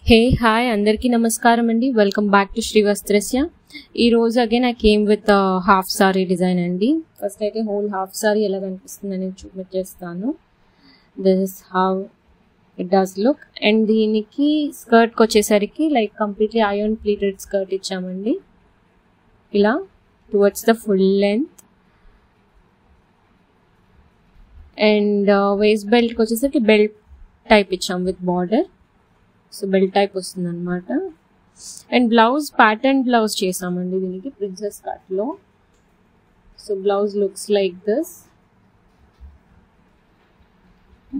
Hey, hi, andarki namaskaram andi. Welcome back to Shri Vastrasya. Ee roju again I came with a half saree design andi. First aithe whole half saree ela kanipistundani చూపించేస్తాను. This is how it does look. And దీనికి skirt కి వచ్చేసరికి like completely iron pleated skirt ఇచ్చామండి. ఇలా towards the full length. And waist belt కి వచ్చేసరికి belt type ఇచ్చాం with border. So belt type వస్తుంది అనమాట. అండ్ బ్లౌజ్ ప్యాటర్న్ బ్లౌజ్ చేసామండి దీనికి ప్రిన్సెస్ కట్ లో. So blouse looks like this.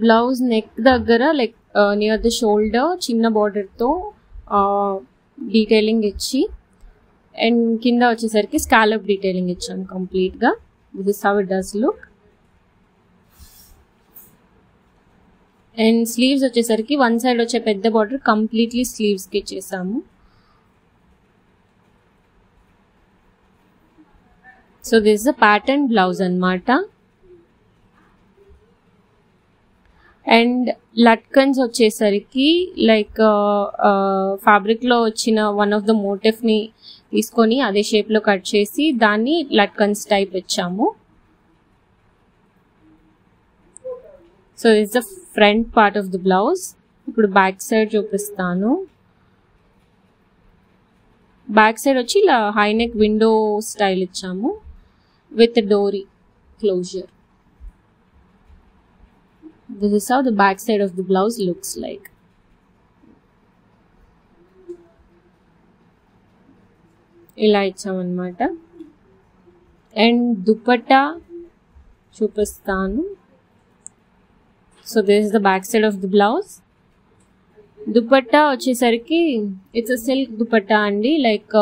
Blouse neck దగ్గర లైక్ నియర్ ద షోల్డర్ చిన్న బార్డర్ తో డీటెయిలింగ్ ఇచ్చి అండ్ కింద వచ్చేసరికి స్కాలప్ డీటెయిలింగ్ ఇచ్చాను కంప్లీట్ గా. This is how it does look. And sleeves వచ్చేసరికి వన్ సైడ్ వచ్చే పెద్ద బార్డర్ కంప్లీట్లీ స్లీవ్స్ కి చేసాము. So this is the pattern blouse అన్నమాట. అండ్ లట్కన్స్ వచ్చేసరికి లైక్ ఫ్యాబ్రిక్ లో వచ్చిన వన్ ఆఫ్ ద మోటివ్ ని తీసుకొని అదే షేప్ లో కట్ చేసి దాన్ని లట్కన్స్ టైప్ ఇచ్చాము. So this the front part of the blouse. ఇప్పుడు బ్యాక్ సైడ్ చూపిస్తాను. బ్యాక్ సైడ్ వచ్చి ఇలా హై నెక్ విండో స్టైల్ ఇచ్చాము with dori closure. This is how the back side of the blouse looks like. ఇలా ఇచ్చామన్నమాట. అండ్ దుపట్టా చూపిస్తాను. So this is the back side of the blouse. Dupatta వచ్చేసరికి it's silk dupatta అండి. Like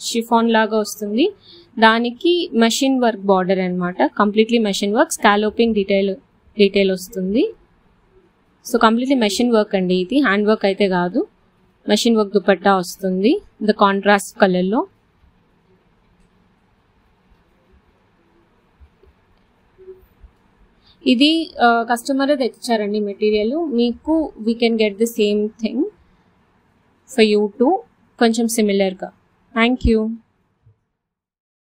chiffon లాగా వస్తుంది. దానికి machine work border అన్నమాట. Completely machine work, స్కాలోపింగ్ detail వస్తుంది. సో కంప్లీట్లీ మెషిన్ వర్క్ అండి ఇది, హ్యాండ్ వర్క్ అయితే కాదు. మెషిన్ వర్క్ దుపట్టా వస్తుంది ద కాంట్రాస్ట్ కలర్ లో. ఇది కస్టమరే తెచ్చారండి మెటీరియల్. మీకు we can get the same thing for you to కొంచెం సిమిలర్గా. Thank you.